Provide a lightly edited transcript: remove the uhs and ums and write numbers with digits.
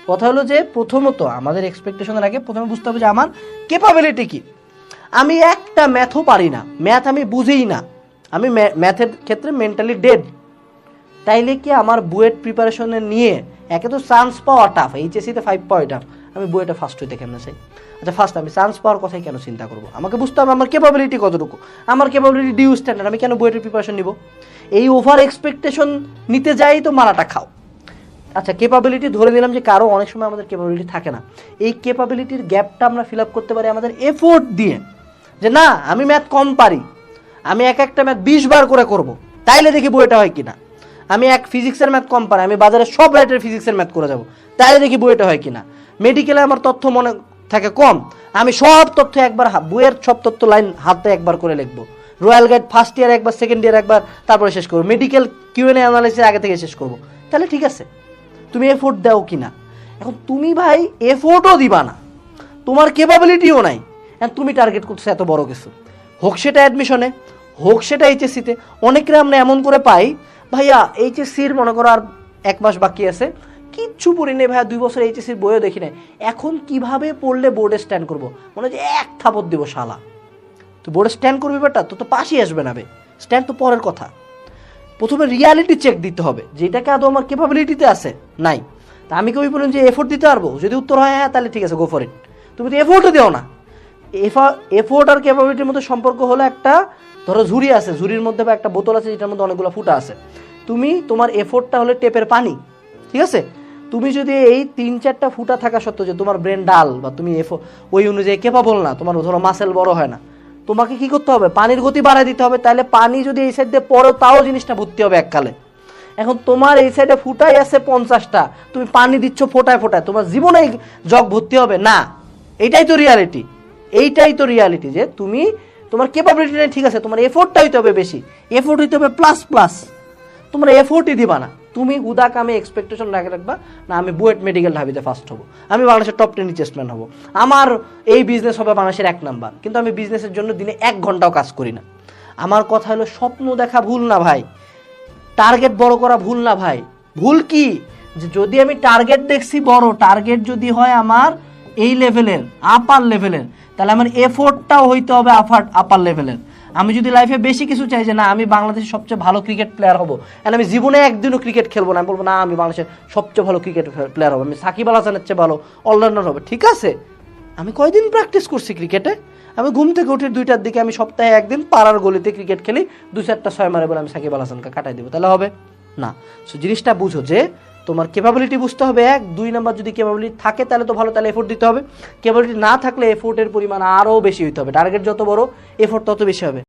কথা হলো যে প্রথমত আমাদের এক্সপেকটেশনের আগে প্রথমে বুঝতে হবে যে আমার ক্যাপাবিলিটি কি। আমি একটা ম্যাথও পারি না, ম্যাথ আমি বুঝিই না, আমি ম্যাথের ক্ষেত্রে মেন্টালি ডেড, তাইলে কি আমার বুয়েট প্রিপারেশনে নিয়ে একে তো চান্স পাওয়া টাফ, এইচএসসিতে 5 পাওয়া টাফ, আমি বুয়েটে ফার্স্ট হইতে কেমন চাই? আচ্ছা ফার্স্ট আমি চান্স পাওয়ার কথাই কেন চিন্তা করবো? আমাকে বুঝতে হবে আমার ক্যাপাবিলিটি কতটুকু, আমার ক্যাপাবিলিটি ডিউ স্ট্যান্ডার্ড, আমি কেন বুয়েটের প্রিপারেশন নিব? এই ওভার এক্সপেকটেশন নিতে যাই তো মারাটা খাও। আচ্ছা ক্যাপাবিলিটি ধরে নিলাম যে কারো অনেক সময় আমাদের ক্যাপাবিলিটি থাকে না, এই ক্যাপাবিলিটির গ্যাপটা আমরা ফিল আপ করতে পারি আমাদের এফোর্ট দিয়ে, যে না আমি ম্যাথ কম পারি, আমি একটা ম্যাথ 20 বার করে করব, তাইলে দেখি বইটা হয় কিনা। আমি ফিজিক্সের ম্যাথ কম পারি, আমি বাজারে সব রাইটের ফিজিক্সের ম্যাথ করে যাব, তাইলে দেখি বইটা হয় কিনা। মেডিকেলে আমার তথ্য মনে থাকে কম, আমি সব তথ্য একবার বইয়ের সব তথ্য লাইন হাতে একবার করে লিখবো, রয়্যাল গাইড ফার্স্ট ইয়ার একবার, সেকেন্ড ইয়ার একবার, তারপরে শেষ করবো, মেডিকেল কিউএনএ অ্যানালাইসিস আগে থেকে শেষ করবো, তাহলে ঠিক আছে। তুমি এফোর্ট দাও কিনা? এখন তুমি ভাই এফোর্টও দিবা না, তোমার ক্যাপাবিলিটিও নাই, তুমি টার্গেট করছো এত বড় কিছু, হোক সেটা অ্যাডমিশনে, হোক সেটা এইচএসসিতে। অনেকরে আমরা এমন করে পাই, ভাইয়া এইচএসসির মনে করো আর 1 মাস বাকি আছে, কিচ্ছু পড়ি নেই ভাইয়া, 2 বছর এইচএসসির বইও দেখি নাই, এখন কিভাবে পড়লে বোর্ডে স্ট্যান্ড করবো, মনে হয় যে এক থাপড় দিব শালা, তুই বোর্ডে স্ট্যান্ড করবি বেটা, তো পাশই আসবে না বে, স্ট্যান্ড তো পরের কথা। প্রথমে রিয়ালিটি চেক দিতে হবে যে এটাকে আদৌ আমার ক্যাপাবিলিটিতে আছে নাই। তা আমি কবি বলুন যে এফোর্ট দিতে পারবো, যদি উত্তর হয় হ্যাঁ তাহলে ঠিক আছে, গো ফর ইট। তুমি তো এফোর্টও দেও না। এফোর্ট আর ক্যাপাবিলিটির মধ্যে সম্পর্ক হলো একটা, ধরো ঝুড়ি আছে, ঝুড়ির মধ্যে বা একটা বোতল আছে যেটার মধ্যে অনেকগুলো ফুটা আছে, তুমি তোমার এফোর্টটা হলে টেপের পানি, ঠিক আছে? তুমি যদি এই 3-4টা ফুটা থাকা সত্ত্বেও যে তোমার ব্রেন ডাল বা তুমি ওই অনুযায়ী ক্যাপাবল না, তোমার ধরো মাসেল বড় হয় না, তোমাকে কি করতে হবে? পানির গতি বাড়ায় দিতে হবে, তাহলে পানি যদি এই সাইড দিয়ে পড়ো তাও জিনিসটা ভর্তি হবে এককালে। এখন তোমার এই সাইডে ফুটাই আছে 50টা, তুমি পানি দিচ্ছ ফোটায় ফোটায়, তোমার জীবনে জগ ভর্তি হবে না। এইটাই তো রিয়ালিটি, এইটাই তো রিয়ালিটি যে তুমি তোমার ক্যাপাবিলিটি নেই, ঠিক আছে, তোমার এফোর্টটা হইতে হবে বেশি, এফোর্ট হইতে হবে প্লাস প্লাস, তোমরা এফোর্টই দিবা না। তুমি হুদা কামে এক্সপেকটেশন রাখবা না আমি বুয়েট মেডিকেল ঢাবিতে ফার্স্ট হবো, আমি বাংলাদেশের টপ 10 রিচেস্টম্যান হবো, আমার এই বিজনেস হবে বাংলাদেশের 1 নাম্বার, কিন্তু আমি বিজনেসের জন্য দিনে 1 ঘন্টাও কাজ করি না। আমার কথা হলো স্বপ্ন দেখা ভুল না ভাই, টার্গেট বড় করা ভুল না ভাই। ভুল কি? যে যদি আমি টার্গেট দেখছি বড়, টার্গেট যদি হয় আমার এই লেভেলের, আপার লেভেলের, তাহলে আমার এফোর্টটাও হইতে হবে আপার লেভেলের। আমি যদি লাইফে বেশি কিছু চাই যে না আমি বাংলাদেশের সবচেয়ে ভালো ক্রিকেট প্লেয়ার হবো, এন্ড আমি জীবনে একদিনও ক্রিকেট খেলবো না, আমি বলবো না আমি বাংলাদেশের সবচেয়ে ভালো ক্রিকেট প্লেয়ার হবো, আমি সাকিব আল হাসানের চেয়ে ভালো অলরাউন্ডার হবে, ঠিক আছে, আমি কয়দিন প্র্যাকটিস করছি ক্রিকেটে, আমি ঘুম থেকে উঠে 2টার দিকে, আমি সপ্তাহে একদিন পাড়ার গলিতে ক্রিকেট খেলি, 2-4টা 6 মারে বলে আমি সাকিব আল হাসানকে কাটাই দেবো, তাহলে হবে না। সো জিনিসটা বুঝো যে তোমার ক্যাপাবিলিটি বুঝতে হবে 1, 2 নাম্বার যদি ক্যাপাবিলিটি থাকে তাহলে তো ভালো, তাহলে এফোর্ট দিতে হবে। ক্যাপাবিলিটি না থাকলে এফোর্টের পরিমাণ আরও বেশি হইতে হবে, টার্গেট যত বড় এফোর্ট তত বেশি হবে।